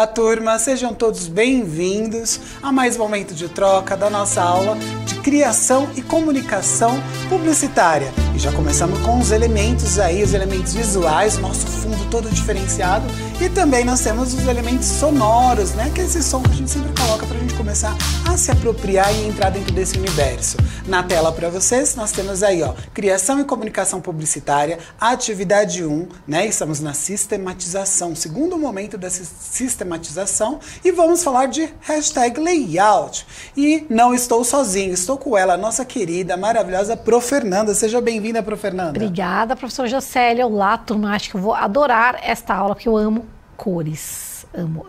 Olá, turma! Sejam todos bem-vindos a mais um momento de troca da nossa aula de criação e comunicação publicitária. E já começamos com os elementos aí, os elementos visuais, nosso fundo todo diferenciado. E também nós temos os elementos sonoros, né? Que é esse som que a gente sempre coloca para a gente começar a se apropriar e entrar dentro desse universo. Na tela para vocês, nós temos aí, ó, criação e comunicação publicitária, atividade 1, né? Estamos na sistematização, segundo momento dessa sistematização, e vamos falar de hashtag layout. E não estou sozinho, estou com ela, nossa querida, maravilhosa Prof. Fernanda. Seja bem-vinda, Prof. Fernanda. Obrigada, professor Jocélio. Olá, turma. Acho que eu vou adorar esta aula, porque eu amo cores. Amo.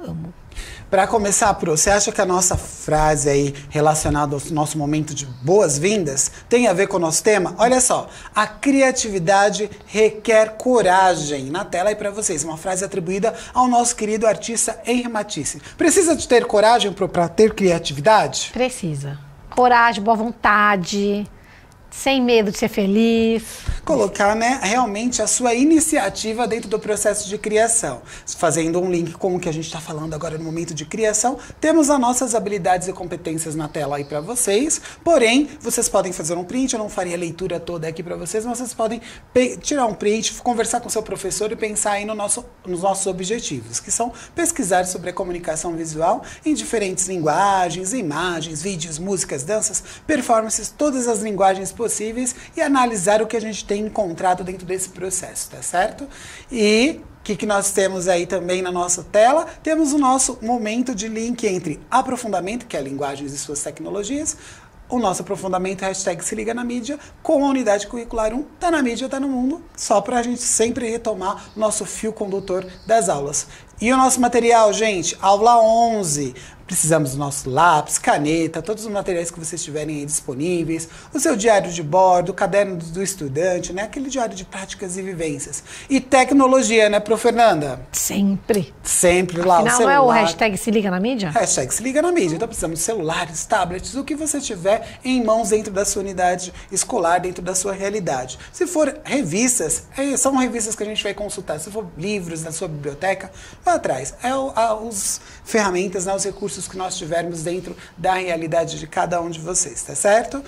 Para começar, Pro, você acha que a nossa frase aí relacionada ao nosso momento de boas-vindas tem a ver com o nosso tema? Olha só, a criatividade requer coragem. Na tela aí para vocês, uma frase atribuída ao nosso querido artista Henri Matisse. Precisa de ter coragem para ter criatividade? Precisa. Coragem, boa vontade, sem medo de ser feliz. Colocar, né, realmente a sua iniciativa dentro do processo de criação. Fazendo um link com o que a gente está falando agora no momento de criação, temos as nossas habilidades e competências na tela aí para vocês. Porém, vocês podem fazer um print, eu não faria a leitura toda aqui para vocês, mas vocês podem tirar um print, conversar com o seu professor e pensar aí nos nossos objetivos, que são pesquisar sobre a comunicação visual em diferentes linguagens, imagens, vídeos, músicas, danças, performances, todas as linguagens possíveis e analisar o que a gente tem encontrado dentro desse processo, tá certo? E o que nós temos aí também na nossa tela? Temos o nosso momento de link entre aprofundamento, que é linguagens e suas tecnologias, o nosso aprofundamento, hashtag se liga na mídia, com a unidade curricular 1, tá na mídia, tá no mundo, só pra gente sempre retomar nosso fio condutor das aulas. E o nosso material, gente, aula 11, precisamos do nosso lápis, caneta, todos os materiais que vocês tiverem aí disponíveis, o seu diário de bordo, o caderno do estudante, né? Aquele diário de práticas e vivências. E tecnologia, né, Prof. Fernanda? Sempre. Sempre lá, afinal, o celular. não é o hashtag se liga na mídia? Hashtag se liga na mídia. Então precisamos de celulares, tablets, o que você tiver em mãos dentro da sua unidade escolar, dentro da sua realidade. Se for revistas, são revistas que a gente vai consultar. Se for livros da sua biblioteca, vai atrás. Os ferramentas, né, os recursos que nós tivermos dentro da realidade de cada um de vocês, tá certo?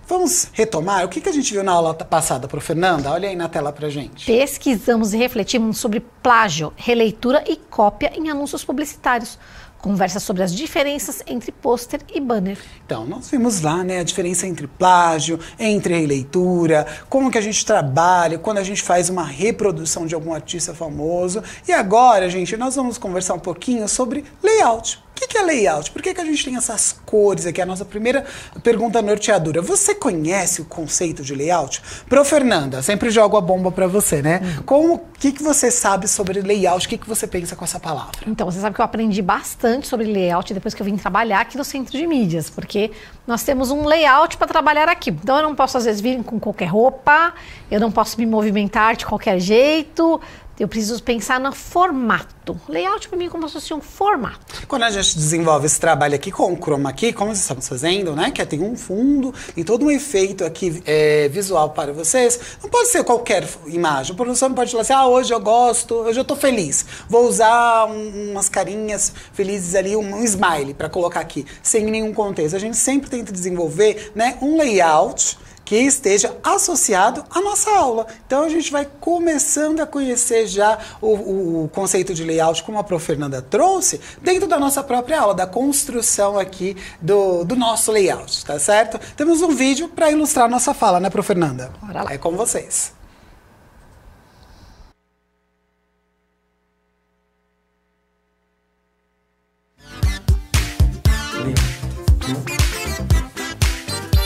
Vamos retomar. O que a gente viu na aula passada, Prof. Fernanda? Olha aí na tela pra gente. Pesquisamos e refletimos sobre plágio, releitura e cópia em anúncios publicitários. Conversa sobre as diferenças entre pôster e banner. Então, nós vimos lá, né, a diferença entre plágio, entre releitura, como que a gente trabalha, quando a gente faz uma reprodução de algum artista famoso. E agora, gente, nós vamos conversar um pouquinho sobre layout. O que é layout? Por que a gente tem essas cores aqui? A nossa primeira pergunta norteadora. Você conhece o conceito de layout? Prof. Fernanda, sempre jogo a bomba para você, né? O que você sabe sobre layout? O que você pensa com essa palavra? Então, você sabe que eu aprendi bastante sobre layout depois que eu vim trabalhar aqui no Centro de Mídias, porque nós temos um layout para trabalhar aqui. Então, eu não posso, às vezes, vir com qualquer roupa, eu não posso me movimentar de qualquer jeito. Eu preciso pensar no formato. Layout para mim é como se fosse um formato. Quando a gente desenvolve esse trabalho aqui com o chroma key, como nós estamos fazendo, né? Que tem um fundo e todo um efeito aqui visual para vocês. Não pode ser qualquer imagem. O professor não pode falar assim, hoje eu gosto, hoje eu tô feliz. Vou usar umas carinhas felizes ali, um smile para colocar aqui, sem nenhum contexto. A gente sempre tenta desenvolver, né, um layout que esteja associado à nossa aula. Então a gente vai começando a conhecer já o conceito de layout, como a Prof. Fernanda trouxe, dentro da nossa própria aula, da construção aqui do nosso layout, tá certo? Temos um vídeo para ilustrar a nossa fala, né, Prof. Fernanda? Bora lá. É com vocês.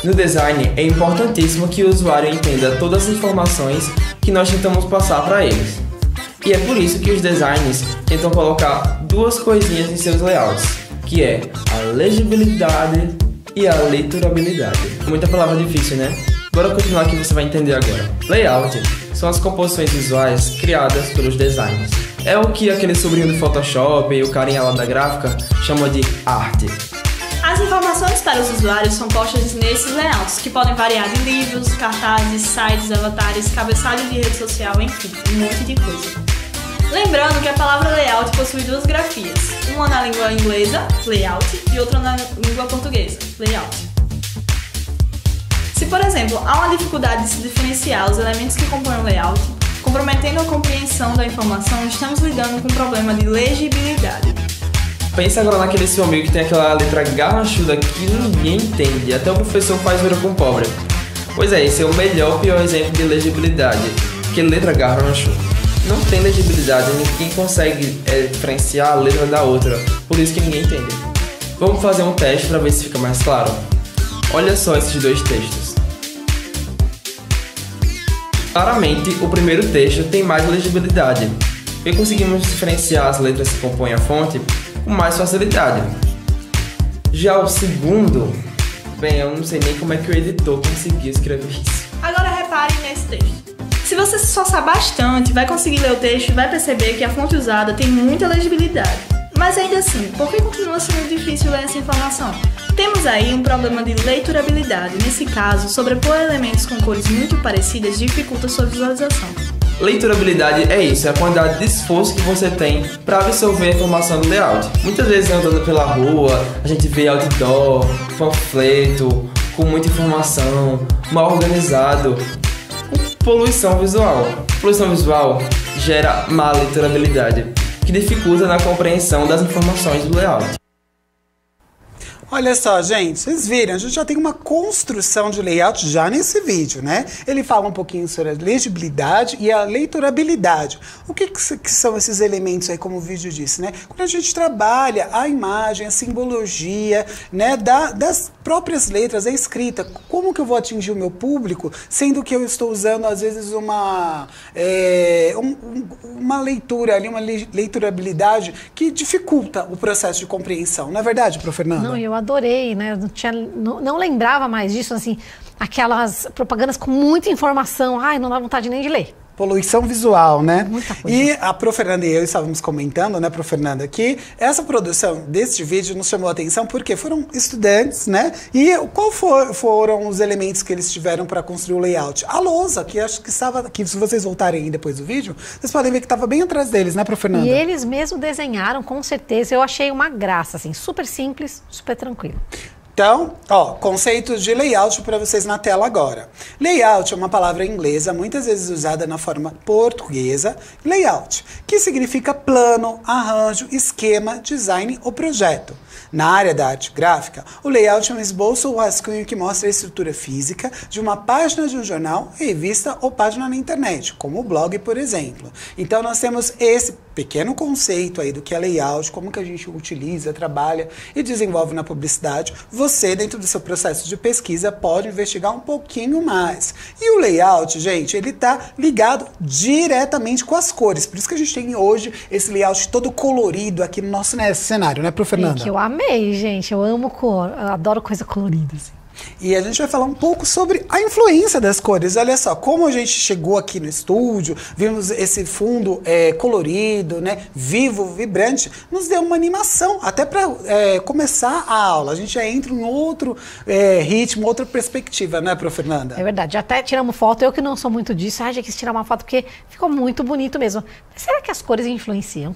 No design, é importantíssimo que o usuário entenda todas as informações que nós tentamos passar para eles. E é por isso que os designers tentam colocar duas coisinhas em seus layouts, que é a legibilidade e a leiturabilidade. Muita palavra difícil, né? Bora continuar que você vai entender agora. Layout são as composições visuais criadas pelos designers. É o que aquele sobrinho do Photoshop e o carinha lá da gráfica chamam de arte. As informações para os usuários são postas nesses layouts, que podem variar de livros, cartazes, sites, avatares, cabeçalhos de rede social, enfim, um monte de coisa. Lembrando que a palavra layout possui duas grafias, uma na língua inglesa, layout, e outra na língua portuguesa, layout. Se, por exemplo, há uma dificuldade de se diferenciar os elementos que compõem o layout, comprometendo a compreensão da informação, estamos lidando com um problema de legibilidade. Pensa agora naquele seu amigo que tem aquela letra garranchuda que ninguém entende, até o professor faz zoeira com o pobre. Pois é, esse é o melhor pior exemplo de legibilidade, porque letra garranchuda. Não tem legibilidade, ninguém consegue diferenciar a letra da outra, por isso que ninguém entende. Vamos fazer um teste para ver se fica mais claro? Olha só esses dois textos. Claramente, o primeiro texto tem mais legibilidade, e conseguimos diferenciar as letras que compõem a fonte com mais facilidade. Já o segundo, bem, eu não sei nem como é que o editor conseguiu escrever isso. Agora reparem nesse texto. Se você se esforçar bastante, vai conseguir ler o texto e vai perceber que a fonte usada tem muita legibilidade. Mas ainda assim, por que continua sendo difícil ler essa informação? Temos aí um problema de leiturabilidade. Nesse caso, sobrepor elementos com cores muito parecidas dificulta sua visualização. Leiturabilidade é isso, é a quantidade de esforço que você tem para absorver a informação do layout. Muitas vezes andando pela rua, a gente vê outdoor, panfleto, com muita informação, mal organizado, com poluição visual. Poluição visual gera má leiturabilidade, que dificulta na compreensão das informações do layout. Olha só, gente, vocês viram, a gente já tem uma construção de layout já nesse vídeo, né? Ele fala um pouquinho sobre a legibilidade e a leiturabilidade. O que são esses elementos aí, como o vídeo disse, né? Quando a gente trabalha a imagem, a simbologia, né, das próprias letras, a escrita, como que eu vou atingir o meu público, sendo que eu estou usando, às vezes, uma leitura ali, uma leiturabilidade que dificulta o processo de compreensão. Não é verdade, Prof. Fernanda? Não, eu adorei, né? Não lembrava mais disso, assim, aquelas propagandas com muita informação. Ai, não dá vontade nem de ler. Poluição visual, né? Muita coisa. E a Prof. Fernanda e eu estávamos comentando, né, Prof. Fernanda, que essa produção deste vídeo nos chamou a atenção porque foram estudantes, né? E qual foram os elementos que eles tiveram para construir o layout? A lousa, que acho que estava aqui, se vocês voltarem aí depois do vídeo, vocês podem ver que estava bem atrás deles, né, Prof. Fernanda? E eles mesmo desenharam, com certeza. Eu achei uma graça, assim, super simples, super tranquilo. Então, ó, conceitos de layout para vocês na tela agora. Layout é uma palavra inglesa, muitas vezes usada na forma portuguesa, layout, que significa plano, arranjo, esquema, design ou projeto. Na área da arte gráfica, o layout é um esboço ou rascunho que mostra a estrutura física de uma página de um jornal, revista ou página na internet, como o blog, por exemplo. Então, nós temos esse pequeno conceito aí do que é layout, como que a gente utiliza, trabalha e desenvolve na publicidade. Você, dentro do seu processo de pesquisa, pode investigar um pouquinho mais. E o layout, gente, ele tá ligado diretamente com as cores. Por isso que a gente tem hoje esse layout todo colorido aqui no nosso cenário, né, Prof. Fernanda? Que eu amei, gente. Eu amo cor. Eu adoro coisa colorida, assim. E a gente vai falar um pouco sobre a influência das cores. Olha só, como a gente chegou aqui no estúdio, vimos esse fundo colorido, né, vivo, vibrante, nos deu uma animação, até para começar a aula. A gente já entra em outro ritmo, outra perspectiva, né, Prof. Fernanda? É verdade, até tiramos foto, eu que não sou muito disso, já quis tirar uma foto porque ficou muito bonito mesmo. Mas será que as cores influenciam?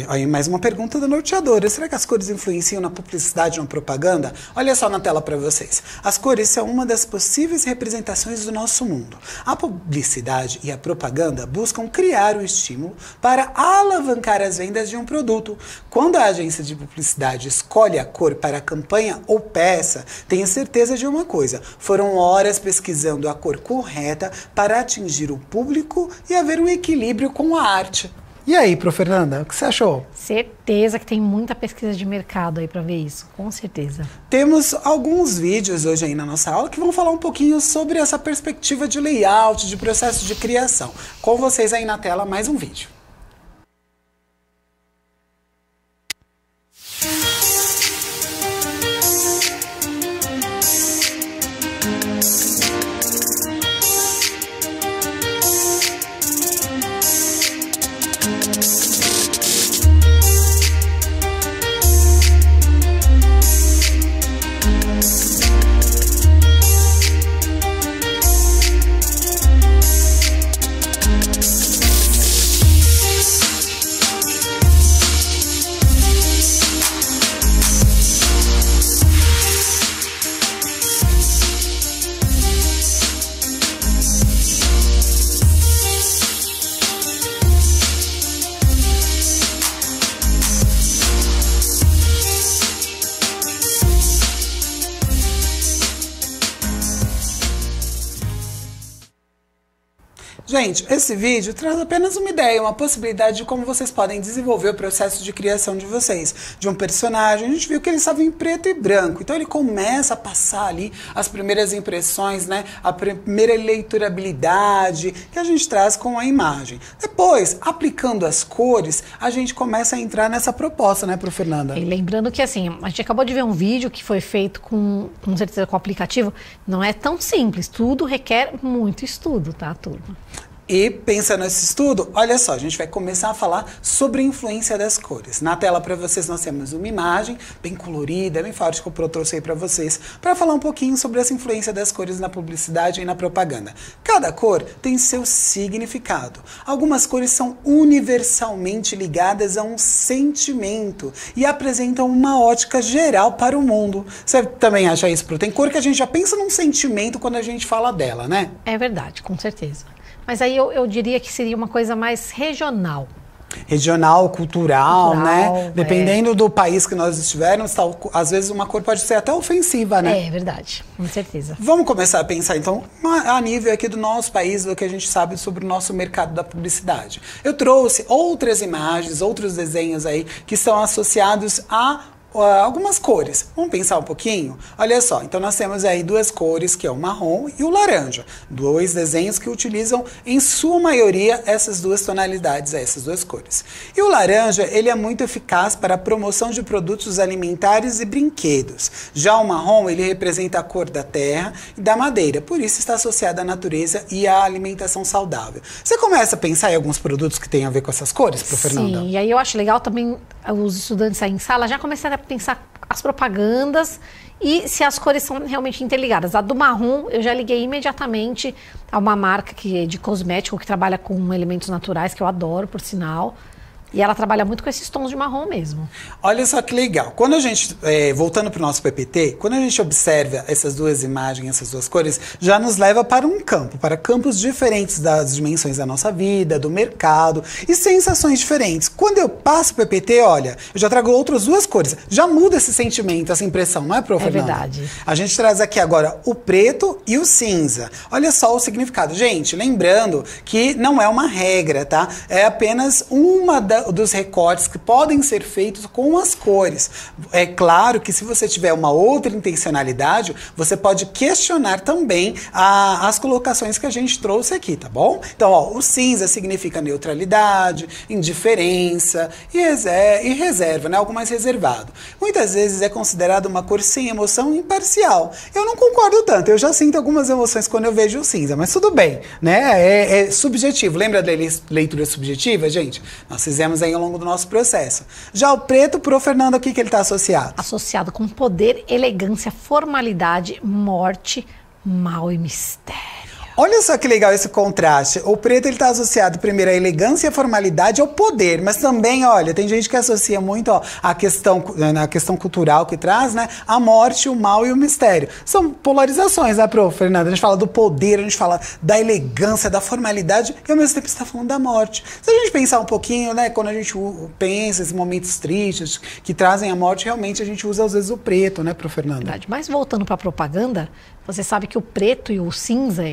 Aí mais uma pergunta da norteadora. Será que as cores influenciam na publicidade ou na propaganda? Olha só na tela para vocês. As cores são uma das possíveis representações do nosso mundo. A publicidade e a propaganda buscam criar o estímulo para alavancar as vendas de um produto. Quando a agência de publicidade escolhe a cor para a campanha ou peça, tenha certeza de uma coisa: foram horas pesquisando a cor correta para atingir o público e haver um equilíbrio com a arte. E aí, Prof. Fernanda, o que você achou? Certeza que tem muita pesquisa de mercado aí para ver isso, com certeza. Temos alguns vídeos hoje aí na nossa aula que vão falar um pouquinho sobre essa perspectiva de layout, de processo de criação. Com vocês aí na tela, mais um vídeo. Gente, esse vídeo traz apenas uma ideia, uma possibilidade de como vocês podem desenvolver o processo de criação de vocês. De um personagem, a gente viu que ele estava em preto e branco, então ele começa a passar ali as primeiras impressões, né? A primeira leiturabilidade que a gente traz com a imagem. Depois, aplicando as cores, a gente começa a entrar nessa proposta, né, Fernanda? E lembrando que, assim, a gente acabou de ver um vídeo que foi feito com certeza com o aplicativo, não é tão simples, tudo requer muito estudo, tá, turma? E pensando nesse estudo, olha só, a gente vai começar a falar sobre a influência das cores. Na tela para vocês nós temos uma imagem bem colorida, bem forte que eu trouxe aí para vocês, para falar um pouquinho sobre essa influência das cores na publicidade e na propaganda. Cada cor tem seu significado. Algumas cores são universalmente ligadas a um sentimento e apresentam uma ótica geral para o mundo. Você também acha isso, Pro? Tem cor que a gente já pensa num sentimento quando a gente fala dela, né? É verdade, com certeza. Mas aí eu diria que seria uma coisa mais regional. Regional, cultural, né? Dependendo do país que nós estivermos, às vezes uma cor pode ser até ofensiva, né? É verdade, com certeza. Vamos começar a pensar, então, a nível aqui do nosso país, do que a gente sabe sobre o nosso mercado da publicidade. Eu trouxe outras imagens, outros desenhos aí que estão associados a algumas cores. Vamos pensar um pouquinho? Olha só, então nós temos aí duas cores, que é o marrom e o laranja. Dois desenhos que utilizam, em sua maioria, essas duas tonalidades, essas duas cores. E o laranja, ele é muito eficaz para a promoção de produtos alimentares e brinquedos. Já o marrom, ele representa a cor da terra e da madeira, por isso está associado à natureza e à alimentação saudável. Você começa a pensar em alguns produtos que têm a ver com essas cores, Fernanda? Sim, e aí eu acho legal também os estudantes aí em sala já começaram a pensar as propagandas e se as cores são realmente interligadas. A do marrom, eu já liguei imediatamente a uma marca de cosmético que trabalha com elementos naturais, que eu adoro, por sinal. E ela trabalha muito com esses tons de marrom mesmo. Olha só que legal. Quando a gente, voltando para o nosso PPT, quando a gente observa essas duas imagens, essas duas cores, já nos leva para um campo, para campos diferentes das dimensões da nossa vida, do mercado e sensações diferentes. Quando eu passo o PPT, olha, eu já trago outras duas cores. Já muda esse sentimento, essa impressão, não é, Fernanda? É verdade. A gente traz aqui agora o preto e o cinza. Olha só o significado. Gente, lembrando que não é uma regra, tá? É apenas dos recortes que podem ser feitos com as cores. É claro que se você tiver uma outra intencionalidade, você pode questionar também as colocações que a gente trouxe aqui, tá bom? Então, ó, o cinza significa neutralidade, indiferença e reserva, né? Algo mais reservado. Muitas vezes é considerado uma cor sem emoção, imparcial. Eu não concordo tanto, eu já sinto algumas emoções quando eu vejo o cinza, mas tudo bem, né? É subjetivo. Lembra da leitura subjetiva, gente? Nós fizemos aí ao longo do nosso processo. Já o preto, pro Fernando, o que ele está associado? Associado com poder, elegância, formalidade, morte, mal e mistério. Olha só que legal esse contraste. O preto ele está associado primeiro à elegância e à formalidade, ao poder, mas também, olha, tem gente que associa muito a questão cultural que traz, né? A morte, o mal e o mistério. São polarizações, né, Fernanda? A gente fala do poder, a gente fala da elegância, da formalidade e ao mesmo tempo está falando da morte. Se a gente pensar um pouquinho, né, quando a gente pensa esses momentos tristes que trazem a morte, realmente a gente usa às vezes o preto, né, Fernanda? Verdade. Mas voltando para a propaganda, você sabe que o preto e o cinza,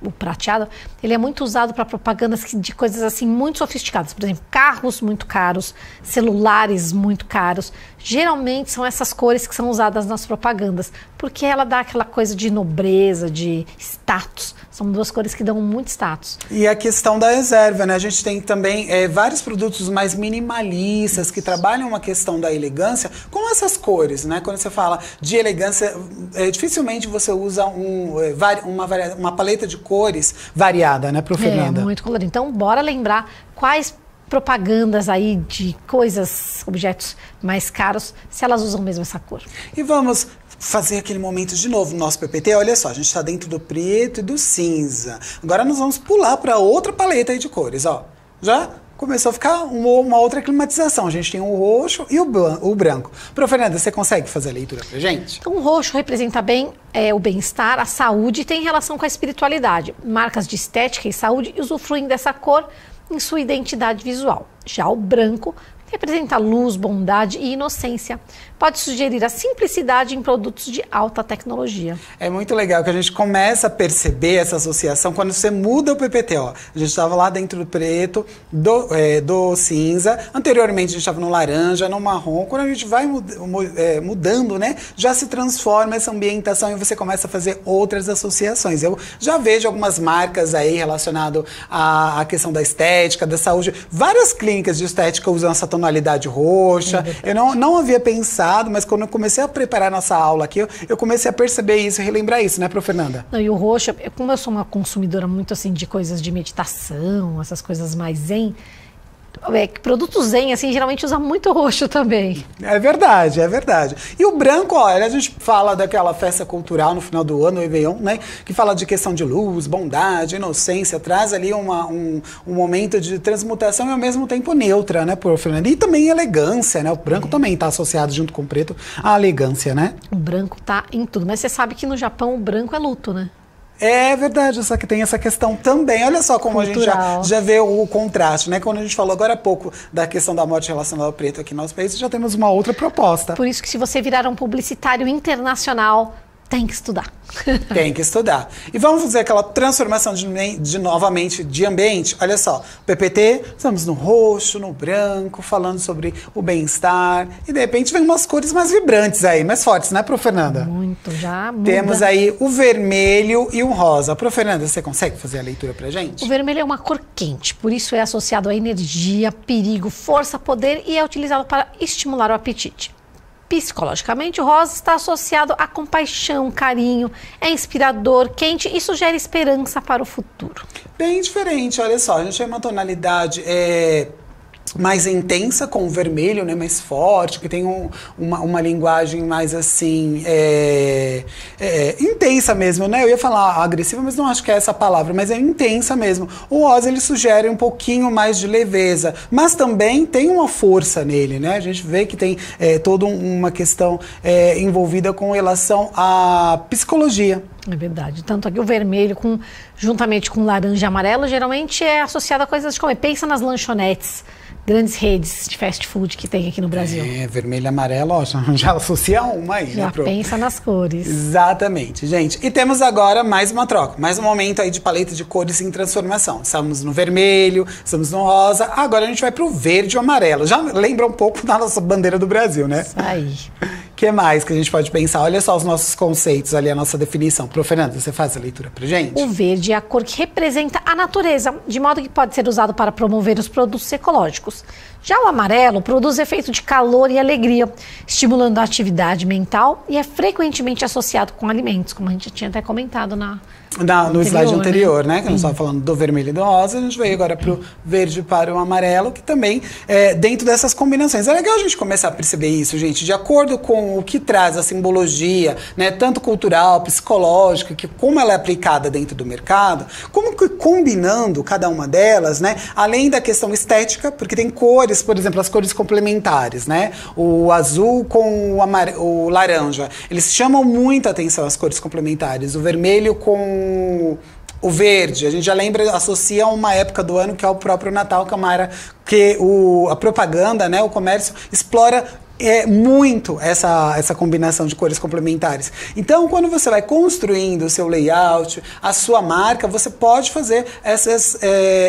o prateado, ele é muito usado para propagandas de coisas assim muito sofisticadas. Por exemplo, carros muito caros, celulares muito caros. Geralmente são essas cores que são usadas nas propagandas, porque ela dá aquela coisa de nobreza, de status. São duas cores que dão muito status. E a questão da reserva, né? A gente tem também vários produtos mais minimalistas que trabalham uma questão da elegância com essas cores, né? Quando você fala de elegância, dificilmente você usa uma paleta de cores variada, né, Fernanda? É, muito colorido. Então, bora lembrar quais propagandas aí de coisas, objetos mais caros, se elas usam mesmo essa cor. E vamos fazer aquele momento de novo no nosso PPT. Olha só, a gente está dentro do preto e do cinza. Agora nós vamos pular para outra paleta aí de cores, ó. Já começou a ficar uma outra climatização. A gente tem o roxo e o branco. Fernanda, você consegue fazer a leitura pra gente? Então, o roxo representa bem o bem-estar, a saúde e tem relação com a espiritualidade. Marcas de estética e saúde usufruem dessa cor em sua identidade visual. Já o branco representa luz, bondade e inocência. Pode sugerir a simplicidade em produtos de alta tecnologia. É muito legal que a gente começa a perceber essa associação quando você muda o PPT. Ó. A gente estava lá dentro do preto, do cinza. Anteriormente a gente estava no laranja, no marrom. Quando a gente vai mudando, né, já se transforma essa ambientação e você começa a fazer outras associações. Eu já vejo algumas marcas aí relacionadas à questão da estética, da saúde. Várias clínicas de estética usam essa tonalidade roxa. Eu não havia pensado, mas quando eu comecei a preparar nossa aula aqui, eu comecei a perceber isso e relembrar isso, né, Prof. Fernanda? Não, e o roxo, como eu sou uma consumidora muito assim de coisas de meditação, essas coisas mais zen, produto zen, assim, geralmente usa muito roxo também. É verdade, é verdade. E o branco, olha, a gente fala daquela festa cultural no final do ano, o Réveillon, né? Que fala de questão de luz, bondade, inocência, traz ali um momento de transmutação e ao mesmo tempo neutra, né, Prof. Fernanda? E também elegância, né? O branco também está associado junto com o preto à elegância, né? O branco tá em tudo, mas você sabe que no Japão o branco é luto, né? É verdade, só que tem essa questão também. Olha só como cultural. A gente já vê o contraste, né? Quando a gente falou agora há pouco da questão da morte relacionada ao preto aqui no nosso país, já temos uma outra proposta. Por isso que se você virar um publicitário internacional, tem que estudar. Tem que estudar. E vamos fazer aquela transformação novamente de ambiente. Olha só, PPT, estamos no roxo, no branco, falando sobre o bem-estar. E de repente vem umas cores mais vibrantes aí, mais fortes, né, Prof. Fernanda? Muito, já muda. Temos aí o vermelho e o rosa. Prof. Fernanda, você consegue fazer a leitura pra gente? O vermelho é uma cor quente, por isso é associado a energia, perigo, força, poder e é utilizado para estimular o apetite. Psicologicamente, o rosa está associado a compaixão, carinho, é inspirador, quente e sugere esperança para o futuro. Bem diferente, olha só, a gente tem uma tonalidade mais intensa com o vermelho, né, mais forte, que tem uma linguagem mais assim, intensa mesmo, né? Eu ia falar agressiva, mas não acho que é essa a palavra, mas é intensa mesmo. O rosa, ele sugere um pouquinho mais de leveza, mas também tem uma força nele, né? A gente vê que tem toda uma questão envolvida com relação à psicologia. É verdade. Tanto aqui o vermelho, juntamente com laranja e amarelo, geralmente é associado a coisas de comer. Pensa nas lanchonetes, grandes redes de fast food que tem aqui no Brasil. Vermelho e amarelo, ó, já associa uma aí, já né? Pensa nas cores. Exatamente, gente. E temos agora mais uma troca, mais um momento aí de paleta de cores em transformação. Estamos no vermelho, estamos no rosa, agora a gente vai pro verde e o amarelo. Já lembra um pouco da nossa bandeira do Brasil, né? Isso aí. O que mais que a gente pode pensar? Olha só os nossos conceitos ali, a nossa definição. Prof. Fernanda, você faz a leitura pra gente? O verde é a cor que representa a natureza, de modo que pode ser usado para promover os produtos ecológicos. Já o amarelo produz efeito de calor e alegria, estimulando a atividade mental e é frequentemente associado com alimentos, como a gente tinha até comentado no slide anterior, né? Que a gente estava falando do vermelho e do rosa, a gente veio agora pro verde para o amarelo, que também dentro dessas combinações. É legal a gente começar a perceber isso, gente, de acordo com o que traz a simbologia, né? Tanto cultural, psicológica, que como ela é aplicada dentro do mercado, como que combinando cada uma delas, né? Além da questão estética, porque tem cores, por exemplo, as cores complementares, né? O azul com o laranja, eles chamam muita atenção as cores complementares. O vermelho com o verde, a gente já lembra, associa a uma época do ano que é o próprio Natal, que a propaganda, né, o comércio explora muito essa combinação de cores complementares. Então, quando você vai construindo o seu layout, a sua marca, você pode fazer essas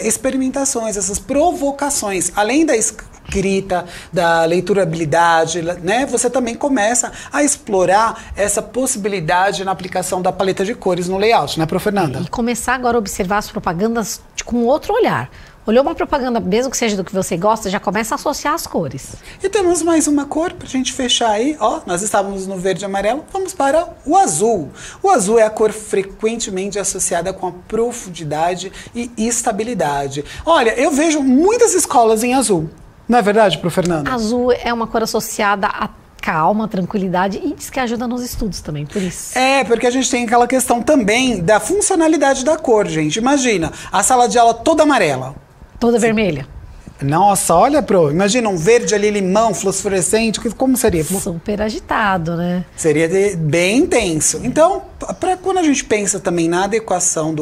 experimentações, essas provocações. Além da escrita, da leiturabilidade, né? Você também começa a explorar essa possibilidade na aplicação da paleta de cores no layout, né, Prof. Fernanda? E começar agora a observar as propagandas com outro olhar. Olhou uma propaganda, mesmo que seja do que você gosta, já começa a associar as cores. E temos mais uma cor pra gente fechar aí. Ó, nós estávamos no verde e amarelo, vamos para o azul. O azul é a cor frequentemente associada com a profundidade e estabilidade. Olha, eu vejo muitas escolas em azul. Não é verdade, Prof. Fernanda? Azul é uma cor associada a calma, tranquilidade e diz que ajuda nos estudos também, por isso. Porque a gente tem aquela questão também da funcionalidade da cor, gente. Imagina, a sala de aula toda amarela. Toda vermelha. Nossa, olha, imagina um verde ali, limão, fluorescente, como seria? Super agitado, né? Seria bem intenso. Então, para quando a gente pensa também na adequação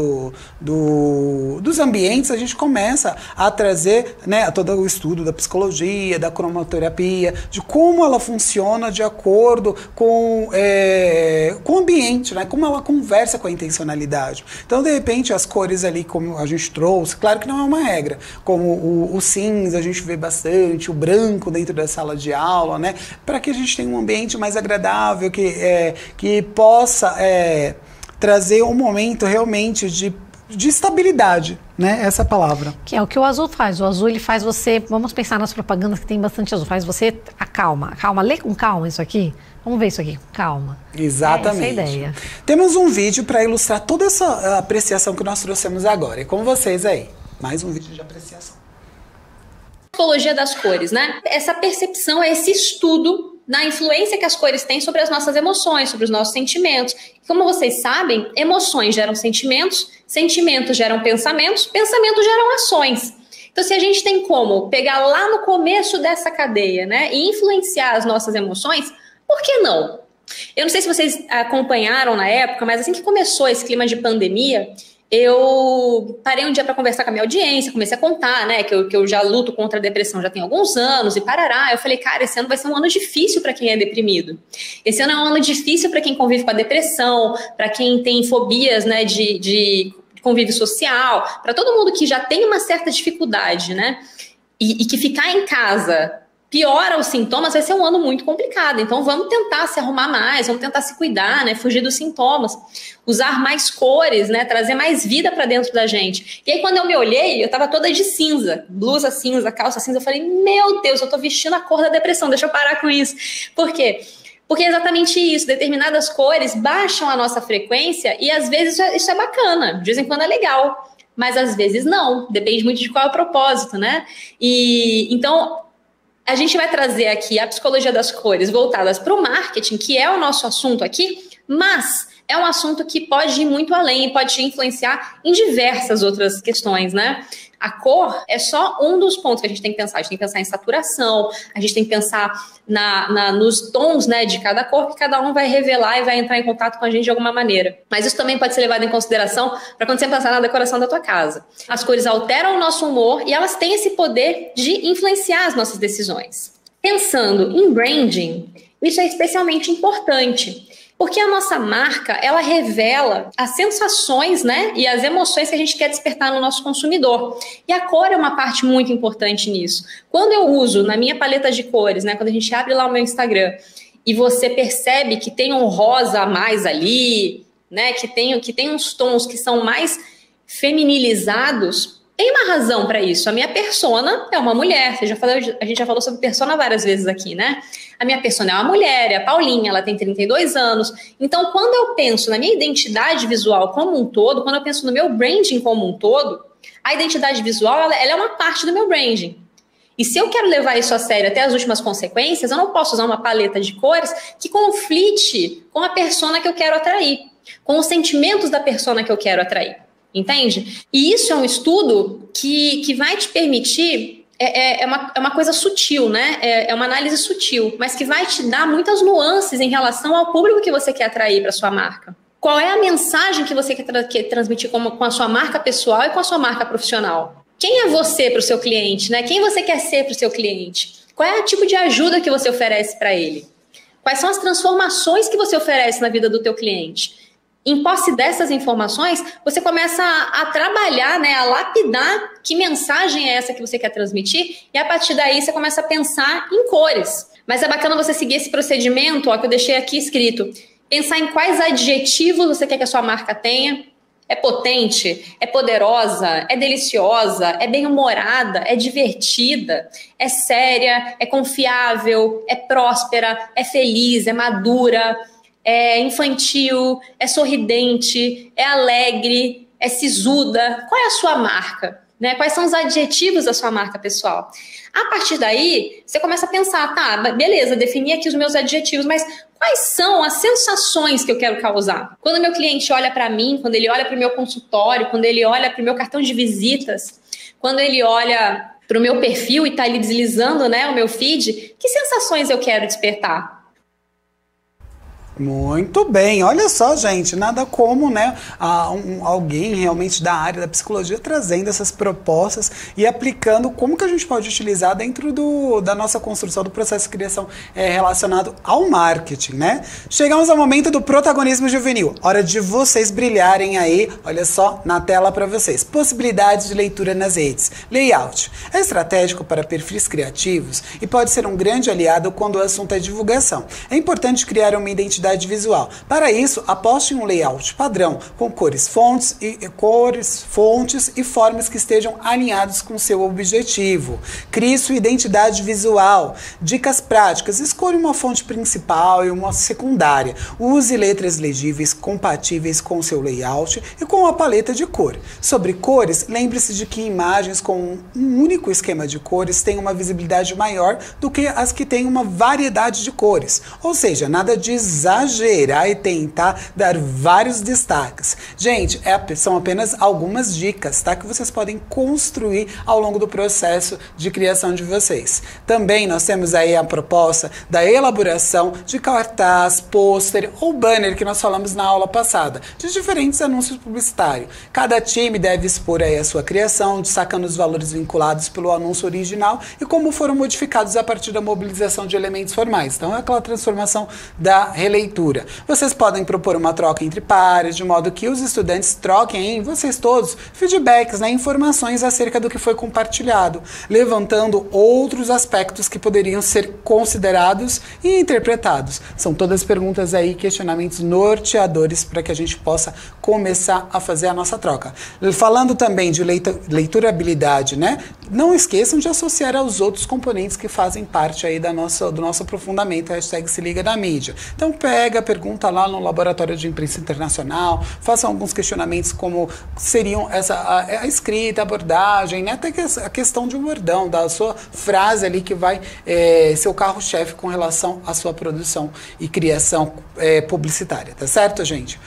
dos ambientes, a gente começa a trazer, né, todo o estudo da psicologia, da cromoterapia, de como ela funciona de acordo com o ambiente, né, como ela conversa com a intencionalidade. Então, de repente, as cores ali, como a gente trouxe, claro que não é uma regra, como o cinza a gente vê bastante, o branco dentro da sala de aula, né, para que a gente tenha um ambiente mais agradável, que possa trazer um momento realmente de estabilidade, né? Essa palavra. Que é o que o azul faz. O azul, ele faz você... Vamos pensar nas propagandas que tem bastante azul. Faz você acalma. Calma, lê com calma isso aqui. Vamos ver isso aqui. Calma. Exatamente. Essa é a ideia. Temos um vídeo para ilustrar toda essa apreciação que nós trouxemos agora. É com vocês aí. Mais um vídeo de apreciação. Psicologia das cores, né? Essa percepção, esse estudo na influência que as cores têm sobre as nossas emoções, sobre os nossos sentimentos. Como vocês sabem, emoções geram sentimentos, sentimentos geram pensamentos, pensamentos geram ações. Então, se a gente tem como pegar lá no começo dessa cadeia, né, e influenciar as nossas emoções, por que não? Eu não sei se vocês acompanharam na época, mas assim que começou esse clima de pandemia, eu parei um dia para conversar com a minha audiência, comecei a contar, né, que eu já luto contra a depressão já tem alguns anos e parará. Eu falei, cara, esse ano vai ser um ano difícil para quem é deprimido. Esse ano é um ano difícil para quem convive com a depressão, para quem tem fobias, né, de convívio social, para todo mundo que já tem uma certa dificuldade, né, e que ficar em casa piora os sintomas, vai ser um ano muito complicado. Então vamos tentar se arrumar mais, vamos tentar se cuidar, né, fugir dos sintomas, usar mais cores, né, trazer mais vida para dentro da gente. E aí quando eu me olhei, eu tava toda de cinza, blusa cinza, calça cinza, eu falei, meu Deus, eu tô vestindo a cor da depressão, deixa eu parar com isso. Por quê? Porque é exatamente isso, determinadas cores baixam a nossa frequência e às vezes isso é bacana, de vez em quando é legal, mas às vezes não, depende muito de qual é o propósito, né? E então a gente vai trazer aqui a psicologia das cores voltadas para o marketing, que é o nosso assunto aqui, mas é um assunto que pode ir muito além e pode influenciar em diversas outras questões, né? A cor é só um dos pontos que a gente tem que pensar. A gente tem que pensar em saturação, a gente tem que pensar nos tons, né, de cada cor, que cada um vai revelar e vai entrar em contato com a gente de alguma maneira. Mas isso também pode ser levado em consideração para quando você pensar na decoração da tua casa. As cores alteram o nosso humor e elas têm esse poder de influenciar as nossas decisões. Pensando em branding, isso é especialmente importante. Porque a nossa marca, ela revela as sensações, né, e as emoções que a gente quer despertar no nosso consumidor. E a cor é uma parte muito importante nisso. Quando eu uso na minha paleta de cores, né, quando a gente abre lá o meu Instagram, e você percebe que tem um rosa a mais ali, né, que tem uns tons que são mais feminilizados, tem uma razão para isso. A minha persona é uma mulher. A gente já falou sobre persona várias vezes aqui, né? A minha persona é uma mulher, é a Paulinha, ela tem 32 anos. Então, quando eu penso na minha identidade visual como um todo, quando eu penso no meu branding como um todo, a identidade visual ela é uma parte do meu branding. E se eu quero levar isso a sério até as últimas consequências, eu não posso usar uma paleta de cores que conflite com a persona que eu quero atrair, com os sentimentos da persona que eu quero atrair. Entende? E isso é um estudo que vai te permitir, é uma coisa sutil, né? É uma análise sutil, mas que vai te dar muitas nuances em relação ao público que você quer atrair para sua marca. Qual é a mensagem que você quer transmitir com a sua marca pessoal e com a sua marca profissional? Quem é você para o seu cliente, né? Quem você quer ser para o seu cliente? Qual é o tipo de ajuda que você oferece para ele? Quais são as transformações que você oferece na vida do teu cliente? Em posse dessas informações, você começa a trabalhar, né, a lapidar que mensagem é essa que você quer transmitir e a partir daí você começa a pensar em cores. Mas é bacana você seguir esse procedimento, ó, que eu deixei aqui escrito. Pensar em quais adjetivos você quer que a sua marca tenha. É potente, é poderosa, é deliciosa, é bem-humorada, é divertida, é séria, é confiável, é próspera, é feliz, é madura, é infantil, é sorridente, é alegre, é sisuda. Qual é a sua marca? Né? Quais são os adjetivos da sua marca pessoal? A partir daí, você começa a pensar, tá, beleza, defini aqui os meus adjetivos, mas quais são as sensações que eu quero causar? Quando meu cliente olha para mim, quando ele olha para o meu consultório, quando ele olha para o meu cartão de visitas, quando ele olha para o meu perfil e está ali deslizando, né, o meu feed, que sensações eu quero despertar? Muito bem, olha só, gente, nada como, né, alguém realmente da área da psicologia trazendo essas propostas e aplicando como que a gente pode utilizar dentro da nossa construção do processo de criação relacionado ao marketing, né? Chegamos ao momento do protagonismo juvenil, hora de vocês brilharem aí, olha só, na tela para vocês. Possibilidades de leitura nas redes. Layout. É estratégico para perfis criativos e pode ser um grande aliado quando o assunto é divulgação. É importante criar uma identidade visual. Para isso, aposte em um layout padrão, com cores, fontes e formas que estejam alinhados com seu objetivo. Crie sua identidade visual. Dicas práticas. Escolha uma fonte principal e uma secundária. Use letras legíveis compatíveis com seu layout e com a paleta de cor. Sobre cores, lembre-se de que imagens com um único esquema de cores têm uma visibilidade maior do que as que têm uma variedade de cores. Ou seja, nada de exagerar e tentar dar vários destaques. Gente, são apenas algumas dicas, tá? Que vocês podem construir ao longo do processo de criação de vocês. Também nós temos aí a proposta da elaboração de cartaz, pôster ou banner que nós falamos na aula passada, de diferentes anúncios publicitários. Cada time deve expor aí a sua criação, destacando os valores vinculados pelo anúncio original e como foram modificados a partir da mobilização de elementos formais. Então é aquela transformação da releitura. Vocês podem propor uma troca entre pares, de modo que os estudantes troquem em vocês todos feedbacks, né, informações acerca do que foi compartilhado, levantando outros aspectos que poderiam ser considerados e interpretados. São todas perguntas aí, questionamentos norteadores para que a gente possa começar a fazer a nossa troca. Falando também de leiturabilidade, né, não esqueçam de associar aos outros componentes que fazem parte aí do nosso aprofundamento, #se liga na mídia. Então, pergunta lá no Laboratório de Imprensa Internacional, façam alguns questionamentos como seriam a escrita, a abordagem, né? Até a questão de um bordão, da sua frase ali que vai ser o carro-chefe com relação à sua produção e criação publicitária, tá certo, gente?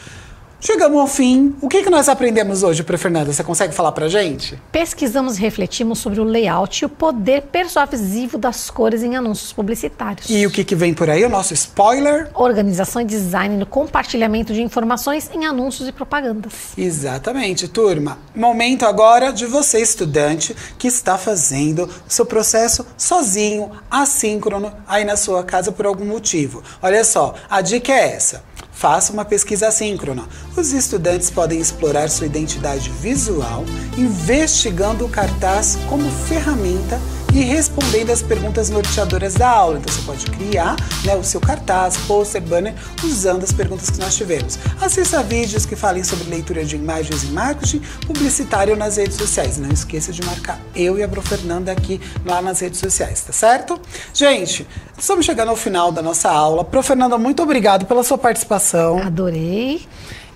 Chegamos ao fim. O que nós aprendemos hoje, Fernanda? Você consegue falar pra gente? Pesquisamos e refletimos sobre o layout e o poder persuasivo das cores em anúncios publicitários. E o que vem por aí? O nosso spoiler? Organização e design no compartilhamento de informações em anúncios e propagandas. Exatamente, turma. Momento agora de você, estudante, que está fazendo o seu processo sozinho, assíncrono, aí na sua casa por algum motivo. Olha só, a dica é essa. Faça uma pesquisa assíncrona. Os estudantes podem explorar sua identidade visual, investigando o cartaz como ferramenta e respondendo as perguntas norteadoras da aula. Então você pode criar, né, o seu cartaz, pôster, banner, usando as perguntas que nós tivemos. Assista vídeos que falem sobre leitura de imagens e marketing publicitário nas redes sociais. Não esqueça de marcar eu e a Fernanda aqui lá nas redes sociais, tá certo? Gente, estamos chegando ao final da nossa aula. Fernanda, muito obrigado pela sua participação. Adorei.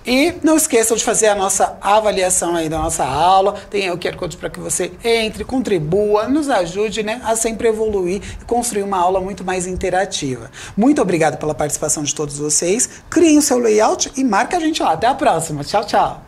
E não esqueçam de fazer a nossa avaliação aí da nossa aula. Tem o QR Code para que você entre, contribua, nos ajude, né, a sempre evoluir e construir uma aula muito mais interativa. Muito obrigado pela participação de todos vocês. Criem o seu layout e marque a gente lá. Até a próxima. Tchau, tchau.